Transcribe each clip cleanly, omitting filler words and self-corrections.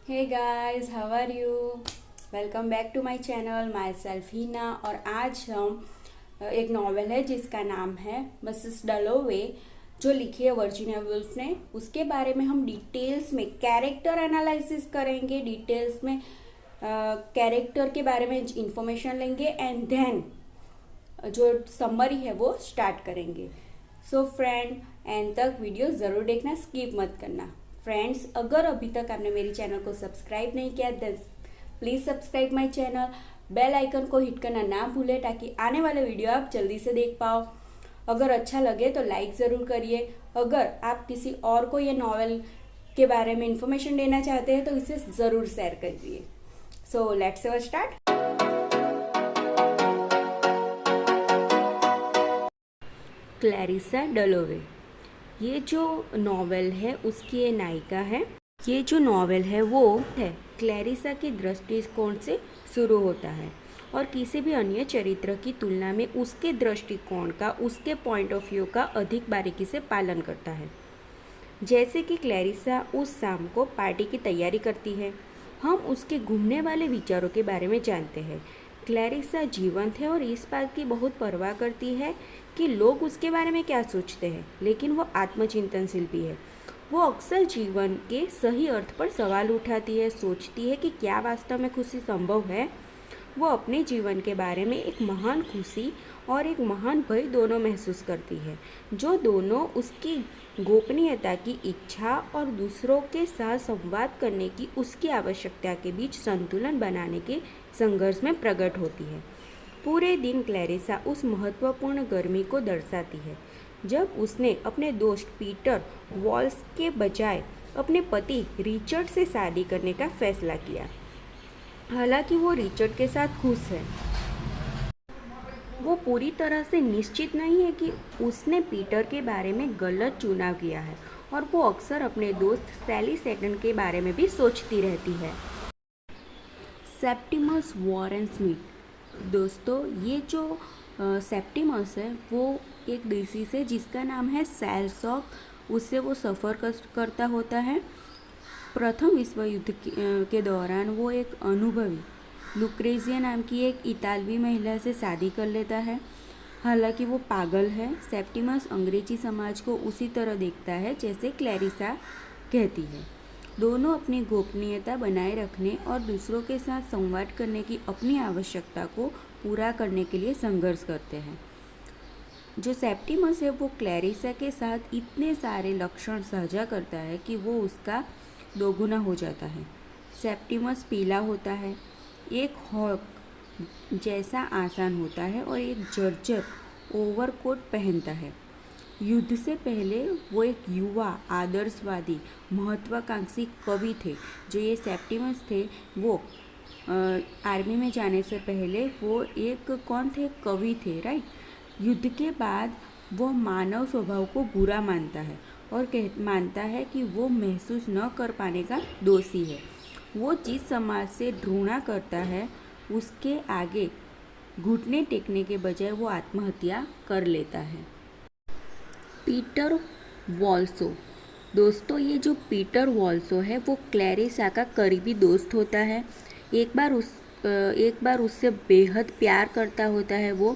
Hey guys, how are you? Welcome back to my channel, myself Heena. और आज हम एक नॉवेल है जिसका नाम है मिसेस डलोवे, जो लिखी है वर्जीनिया वुल्फ ने। उसके बारे में हम डिटेल्स में कैरेक्टर एनालिसिस करेंगे, डिटेल्स में कैरेक्टर के बारे में इंफॉर्मेशन लेंगे एंड देन जो समरी है वो स्टार्ट करेंगे। सो फ्रेंड, एंड तक वीडियो ज़रूर देखना, स्किप मत करना। फ्रेंड्स, अगर अभी तक आपने मेरी चैनल को सब्सक्राइब नहीं किया then please subscribe my channel. Bell icon को हिट करना ना भूलें ताकि आने वाले वीडियो आप जल्दी से देख पाओ। अगर अच्छा लगे तो लाइक ज़रूर करिए। अगर आप किसी और को ये नॉवेल के बारे में इंफॉर्मेशन देना चाहते हैं तो इसे ज़रूर शेयर करिए। So let's start. क्लैरिसा डलोवे, ये जो नॉवेल है उसकी ये नायिका है। ये जो नॉवेल है वो है क्लैरिसा के दृष्टिकोण से शुरू होता है और किसी भी अन्य चरित्र की तुलना में उसके दृष्टिकोण का, उसके पॉइंट ऑफ व्यू का अधिक बारीकी से पालन करता है। जैसे कि क्लैरिसा उस शाम को पार्टी की तैयारी करती है, हम उसके घूमने वाले विचारों के बारे में जानते हैं। क्लैरिसा जीवंत है और इस बात की बहुत परवाह करती है कि लोग उसके बारे में क्या सोचते हैं, लेकिन वो आत्मचिंतनशील भी है। वो अक्सर जीवन के सही अर्थ पर सवाल उठाती है, सोचती है कि क्या वास्तव में खुशी संभव है। वो अपने जीवन के बारे में एक महान खुशी और एक महान भय दोनों महसूस करती है, जो दोनों उसकी गोपनीयता की इच्छा और दूसरों के साथ संवाद करने की उसकी आवश्यकता के बीच संतुलन बनाने के संघर्ष में प्रकट होती है। पूरे दिन क्लैरिसा उस महत्वपूर्ण गर्मी को दर्शाती है जब उसने अपने दोस्त पीटर वॉल्स के बजाय अपने पति रिचर्ड से शादी करने का फैसला किया। हालांकि वो रिचर्ड के साथ खुश है, वो पूरी तरह से निश्चित नहीं है कि उसने पीटर के बारे में गलत चुनाव किया है और वो अक्सर अपने दोस्त सैली सेटन के बारे में भी सोचती रहती है। सेप्टिमस वॉरेन स्मिथ, दोस्तों ये जो सेप्टिमस है वो एक डिसीज है जिसका नाम है सेल शॉक, उससे वो सफ़र करता होता है। प्रथम विश्व युद्ध के दौरान वो एक अनुभवी लुक्रेजिया नाम की एक इतालवी महिला से शादी कर लेता है। हालांकि वो पागल है। सेप्टिमस अंग्रेजी समाज को उसी तरह देखता है जैसे क्लैरिसा कहती है। दोनों अपनी गोपनीयता बनाए रखने और दूसरों के साथ संवाद करने की अपनी आवश्यकता को पूरा करने के लिए संघर्ष करते हैं। जो सेप्टिमस है वो क्लैरिसा के साथ इतने सारे लक्षण साझा करता है कि वो उसका दोगुना हो जाता है। सेप्टिमस पीला होता है, एक हॉक जैसा आसान होता है और एक जर्जर ओवरकोट पहनता है। युद्ध से पहले वो एक युवा आदर्शवादी महत्वाकांक्षी कवि थे। जो ये सेप्टिमस थे वो आर्मी में जाने से पहले वो एक कौन थे, कवि थे, राइट। युद्ध के बाद वो मानव स्वभाव को बुरा मानता है और मानता है कि वो महसूस न कर पाने का दोषी है। वो जिस समाज से घृणा करता है उसके आगे घुटने टेकने के बजाय वो आत्महत्या कर लेता है। पीटर वॉल्सो, दोस्तों ये जो पीटर वॉल्सो है वो क्लैरिसा का करीबी दोस्त होता है। एक बार उससे बेहद प्यार करता होता है वो।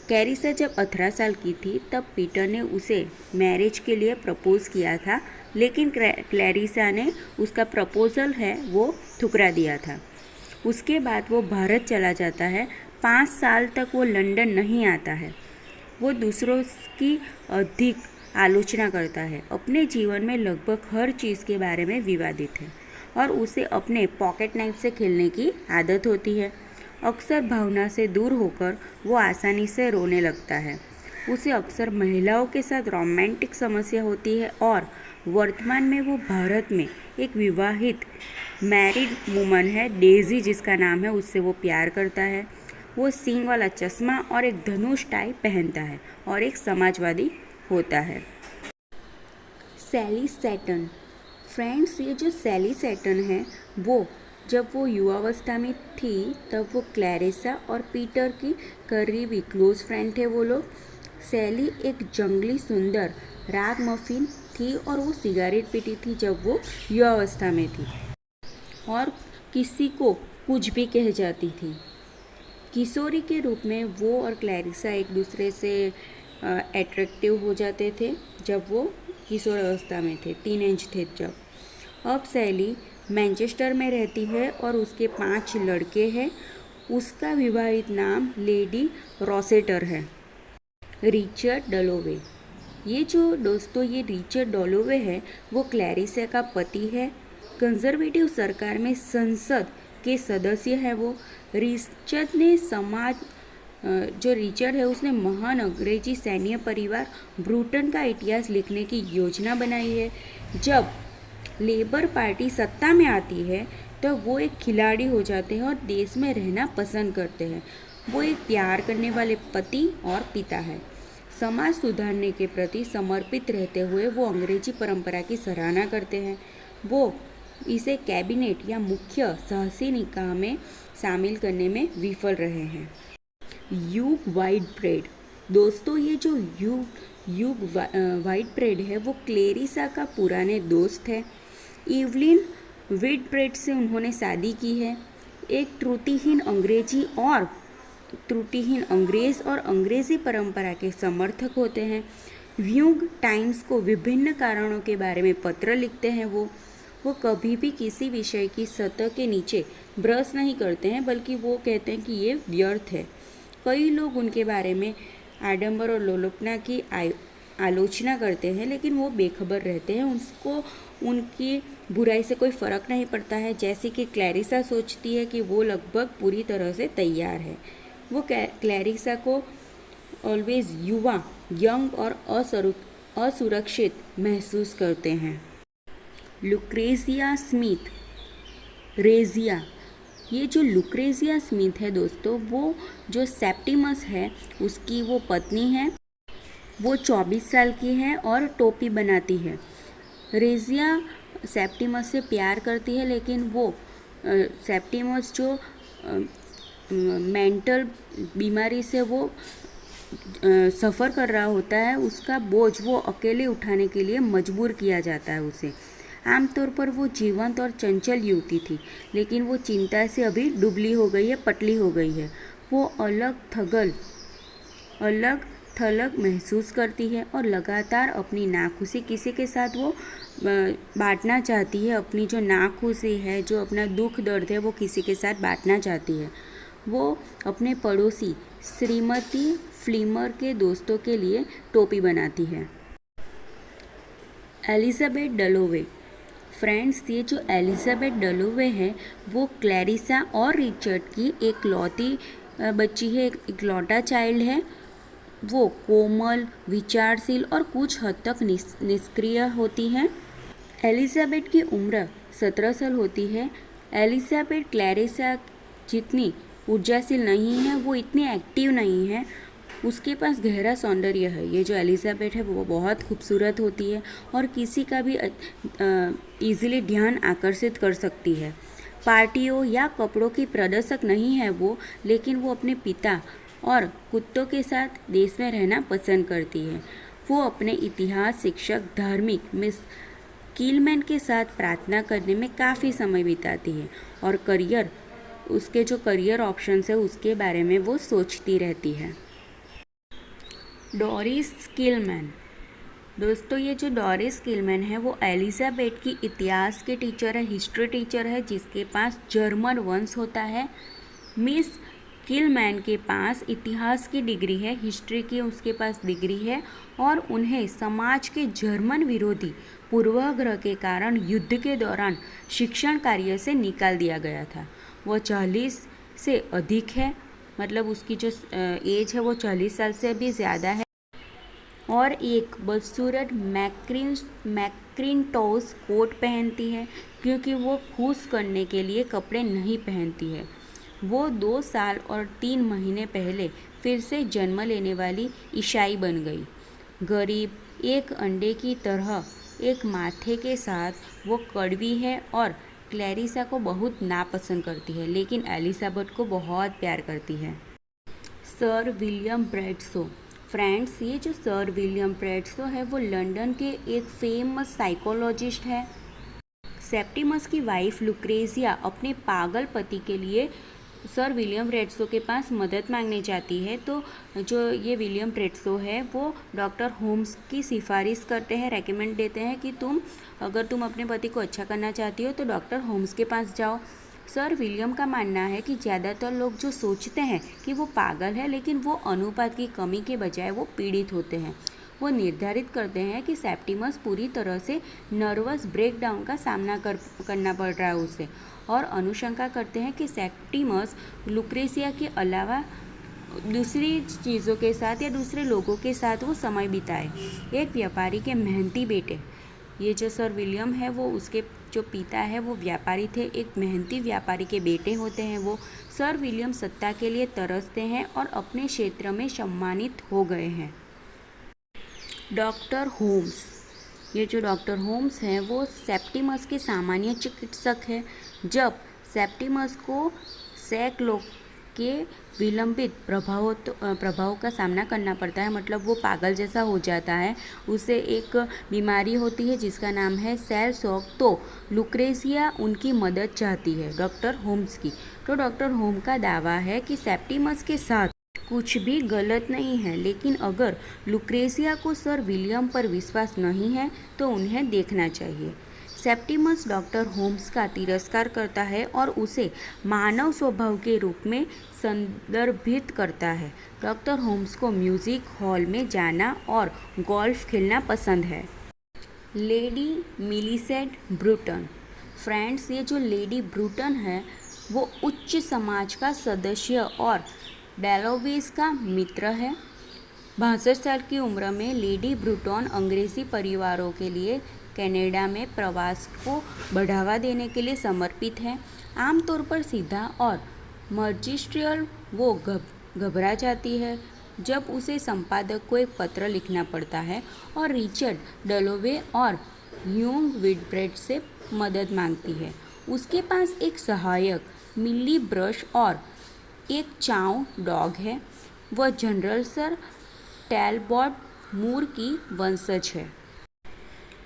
क्लैरिसा जब 18 साल की थी तब पीटर ने उसे मैरिज के लिए प्रपोज किया था, लेकिन क्लैरिसा ने उसका प्रपोजल है वो ठुकरा दिया था। उसके बाद वो भारत चला जाता है। 5 साल तक वो लंदन नहीं आता है। वो दूसरों की अधिक आलोचना करता है, अपने जीवन में लगभग हर चीज़ के बारे में विवादित है और उसे अपने पॉकेट नाइफ से खेलने की आदत होती है। अक्सर भावना से दूर होकर वो आसानी से रोने लगता है। उसे अक्सर महिलाओं के साथ रोमांटिक समस्या होती है और वर्तमान में वो भारत में एक विवाहित मैरिड वुमन है, डेजी जिसका नाम है, उससे वो प्यार करता है। वो सींग वाला चश्मा और एक धनुष टाई पहनता है और एक समाजवादी होता है। सैली सेटन, फ्रेंड्स ये जो सैली सेटन है वो जब वो युवावस्था में थी तब वो क्लैरिसा और पीटर की करीबी क्लोज फ्रेंड थे वो लोग। सैली एक जंगली सुंदर राग मफिन थी और वो सिगारेट पीती थी जब वो युवावस्था में थी। और किसी को कुछ भी कह जाती थी। किशोरी के रूप में वो और क्लैरिसा एक दूसरे से अट्रैक्टिव हो जाते थे जब वो किशोर अवस्था में थे, टीनेज थे जब। अब सैली मैनचेस्टर में रहती है और उसके 5 लड़के हैं। उसका विवाहित नाम लेडी रॉसेटर है। रिचर्ड डलोवे, ये जो दोस्तों ये रिचर्ड डलोवे है वो क्लैरिसा का पति है। कंजर्वेटिव सरकार में संसद के सदस्य है वो। रिचर्ड ने जो रिचर्ड है उसने महान अंग्रेजी सैन्य परिवार ब्रूटन का इतिहास लिखने की योजना बनाई है। जब लेबर पार्टी सत्ता में आती है तो वो एक खिलाड़ी हो जाते हैं और देश में रहना पसंद करते हैं। वो एक प्यार करने वाले पति और पिता है। समाज सुधारने के प्रति समर्पित रहते हुए वो अंग्रेजी परंपरा की सराहना करते हैं। वो इसे कैबिनेट या मुख्य साहसी निकाह में शामिल करने में विफल रहे हैं। ह्यूग व्हाइटब्रेड, दोस्तों ये जो ह्यूग व्हाइटब्रेड है वो क्लैरिसा का पुराने दोस्त है। इवलिन व्हाइटब्रेड से उन्होंने शादी की है। एक त्रुटिहीन अंग्रेज और अंग्रेजी परंपरा के समर्थक होते हैं। ह्यूग टाइम्स को विभिन्न कारणों के बारे में पत्र लिखते हैं। वो कभी भी किसी विषय की सतह के नीचे ब्रश नहीं करते हैं, बल्कि वो कहते हैं कि ये व्यर्थ है। कई लोग उनके बारे में आडंबर और लोलुपना की आलोचना करते हैं, लेकिन वो बेखबर रहते हैं। उसको उनकी बुराई से कोई फ़र्क नहीं पड़ता है। जैसे कि क्लैरिसा सोचती है कि वो लगभग पूरी तरह से तैयार है। वो क्लैरिसा को ऑलवेज युवा, यंग और असुरक्षित महसूस करते हैं। लुक्रेजिया स्मिथ, रेजिया, ये जो लुक्रेजिया स्मिथ है दोस्तों वो जो सेप्टिमस है उसकी वो पत्नी है। वो 24 साल की है और टोपी बनाती है। रेजिया सेप्टिमस से प्यार करती है, लेकिन वो सेप्टिमस जो मेंटल बीमारी से वो सफ़र कर रहा होता है, उसका बोझ वो अकेले उठाने के लिए मजबूर किया जाता है उसे। आमतौर पर वो जीवंत और चंचल युवती थी, लेकिन वो चिंता से अभी दुबली हो गई है, पतली हो गई है। वो अलग थलग महसूस करती है और लगातार अपनी नाखुशी किसी के साथ वो बांटना चाहती है। अपनी जो नाखुशी है, जो अपना दुख दर्द है, वो किसी के साथ बांटना चाहती है। वो अपने पड़ोसी श्रीमती फ्लिमर के दोस्तों के लिए टोपी बनाती है। एलिजाबेथ डलोवे, फ्रेंड्स ये जो एलिजाबेथ डलोवे है वो क्लैरिसा और रिचर्ड की एक लौती बच्ची है, एक इकलौता चाइल्ड है। वो कोमल, विचारशील और कुछ हद तक निष्क्रिय होती है। एलिजाबेथ की उम्र 17 साल होती है। एलिजाबेथ क्लैरिसा जितनी ऊर्जाशील नहीं है, वो इतनी एक्टिव नहीं है। उसके पास गहरा सौंदर्य है। ये जो एलिजाबेथ है वो बहुत खूबसूरत होती है और किसी का भी इजीली ध्यान आकर्षित कर सकती है। पार्टियों या कपड़ों की प्रदर्शक नहीं है वो, लेकिन वो अपने पिता और कुत्तों के साथ देश में रहना पसंद करती है। वो अपने इतिहास शिक्षक धार्मिक मिस किलमैन के साथ प्रार्थना करने में काफ़ी समय बिताती है और उसके जो करियर ऑप्शंस है उसके बारे में वो सोचती रहती है। डोरिस किलमैन, दोस्तों ये जो डोरिस किलमैन है वो एलिजाबेथ की इतिहास के टीचर है, हिस्ट्री टीचर है, जिसके पास जर्मन वंश होता है। मिस किलमैन के पास इतिहास की डिग्री है, हिस्ट्री की उसके पास डिग्री है और उन्हें समाज के जर्मन विरोधी पूर्वाग्रह के कारण युद्ध के दौरान शिक्षण कार्य से निकाल दिया गया था। वो 40 से अधिक है, मतलब उसकी जो एज है वो 40 साल से भी ज़्यादा है और एक बदसूरत मैक्रिंटोश कोट पहनती है, क्योंकि वो खुश करने के लिए कपड़े नहीं पहनती है। वो 2 साल और 3 महीने पहले फिर से जन्म लेने वाली ईसाई बन गई। गरीब, एक अंडे की तरह एक माथे के साथ वो कड़वी है और क्लैरिसा को बहुत नापसंद करती है, लेकिन एलिजाबेथ को बहुत प्यार करती है। सर विलियम ब्रैडशो, फ्रेंड्स ये जो सर विलियम ब्रैडशो है वो लंदन के एक फेमस साइकोलॉजिस्ट है। सेप्टिमस की वाइफ लुक्रेजिया अपने पागल पति के लिए सर विलियम ब्रेडसो के पास मदद मांगने जाती है। तो जो ये विलियम ब्रेडसो है वो डॉक्टर होम्स की सिफारिश करते हैं, रेकमेंड देते हैं कि अगर तुम अपने पति को अच्छा करना चाहती हो तो डॉक्टर होम्स के पास जाओ। सर विलियम का मानना है कि ज़्यादातर लोग जो सोचते हैं कि वो पागल है, लेकिन वो अनुपात की कमी के बजाय वो पीड़ित होते हैं। वो निर्धारित करते हैं कि सेप्टिमस पूरी तरह से नर्वस ब्रेकडाउन का सामना करना पड़ रहा है उसे, और अनुशंका करते हैं कि सेप्टिमस लुक्रेसिया के अलावा दूसरी चीज़ों के साथ या दूसरे लोगों के साथ वो समय बिताए। एक व्यापारी के मेहनती बेटे, ये जो सर विलियम है वो उसके जो पिता है वो व्यापारी थे, एक मेहनती व्यापारी के बेटे होते हैं वो। सर विलियम सत्ता के लिए तरसते हैं और अपने क्षेत्र में सम्मानित हो गए हैं। डॉक्टर होम्स, ये जो डॉक्टर होम्स हैं वो सेप्टिमस के सामान्य चिकित्सक हैं। जब सेप्टिमस को सैकलों के विलंबित प्रभावों का सामना करना पड़ता है, मतलब वो पागल जैसा हो जाता है, उसे एक बीमारी होती है जिसका नाम है सेल शॉक, तो लुक्रेसिया उनकी मदद चाहती है डॉक्टर होम्स की। तो डॉक्टर होम का दावा है कि सेप्टिमस के साथ कुछ भी गलत नहीं है, लेकिन अगर लुक्रेसिया को सर विलियम पर विश्वास नहीं है तो उन्हें देखना चाहिए। सेप्टिमस डॉक्टर होम्स का तिरस्कार करता है और उसे मानव स्वभाव के रूप में संदर्भित करता है। डॉक्टर होम्स को म्यूजिक हॉल में जाना और गोल्फ खेलना पसंद है। लेडी मिलीसेंट ब्रूटन, फ्रेंड्स, ये जो लेडी ब्रूटन है वो उच्च समाज का सदस्य और डेलोवेस का मित्र है। 62 साल की उम्र में लेडी ब्रूटन अंग्रेजी परिवारों के लिए कनाडा में प्रवास को बढ़ावा देने के लिए समर्पित है। आमतौर पर सीधा और मजिस्ट्रियल वो घबरा जाती है जब उसे संपादक को एक पत्र लिखना पड़ता है और रिचर्ड डेलोवे और ह्यूग विटब्रेड से मदद मांगती है। उसके पास एक सहायक मिली ब्रश और एक चाउ डॉग है। वह जनरल सर टैलबॉट मूर की वंशज है।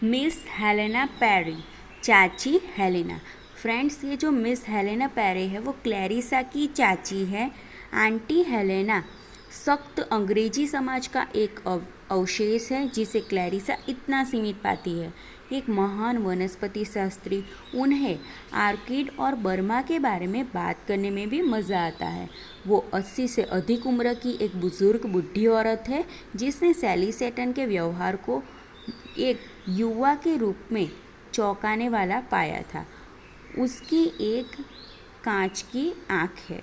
मिस हेलेना पेरी, चाची हेलेना, फ्रेंड्स, ये जो मिस हेलेना पेरी है वो क्लैरिसा की चाची है। आंटी हेलेना सख्त अंग्रेजी समाज का एक अवशेष है जिसे क्लैरिसा इतना सीमित पाती है। एक महान वनस्पति शास्त्री, उन्हें आर्किड और बर्मा के बारे में बात करने में भी मज़ा आता है। वो 80 से अधिक उम्र की एक बुजुर्ग बूढ़ी औरत है जिसने सैली सेटन के व्यवहार को एक युवा के रूप में चौंकाने वाला पाया था। उसकी एक कांच की आँख है।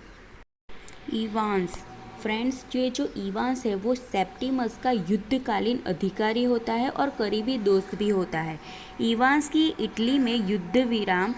इवांस, फ्रेंड्स, जो इवांस है वो सेप्टिमस का युद्धकालीन अधिकारी होता है और करीबी दोस्त भी होता है। इवांस की इटली में युद्ध विराम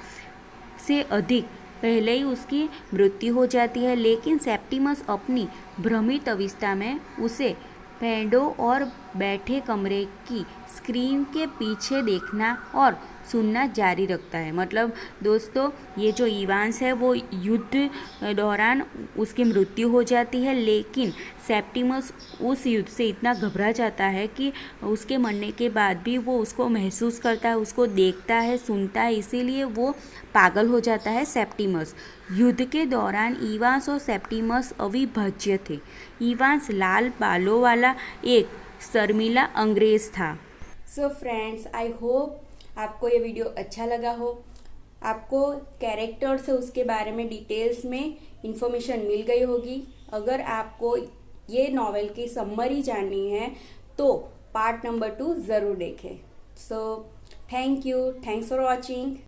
से अधिक पहले ही उसकी मृत्यु हो जाती है, लेकिन सेप्टिमस अपनी भ्रमित अवस्था में उसे पैडो और बैठे कमरे की स्क्रीन के पीछे देखना और सुनना जारी रखता है। मतलब दोस्तों, ये जो इवांस है वो युद्ध दौरान उसकी मृत्यु हो जाती है, लेकिन सेप्टिमस उस युद्ध से इतना घबरा जाता है कि उसके मरने के बाद भी वो उसको महसूस करता है, उसको देखता है, सुनता है, इसीलिए वो पागल हो जाता है सेप्टिमस। युद्ध के दौरान इवांस और सेप्टिमस अविभाज्य थे। इवांस लाल बालों वाला एक शर्मीला अंग्रेज था। सो फ्रेंड्स, आई होप आपको ये वीडियो अच्छा लगा हो। आपको कैरेक्टर से उसके बारे में डिटेल्स में इंफॉर्मेशन मिल गई होगी। अगर आपको ये नॉवेल की समरी जाननी है तो पार्ट नंबर 2 ज़रूर देखें। So thanks for watching.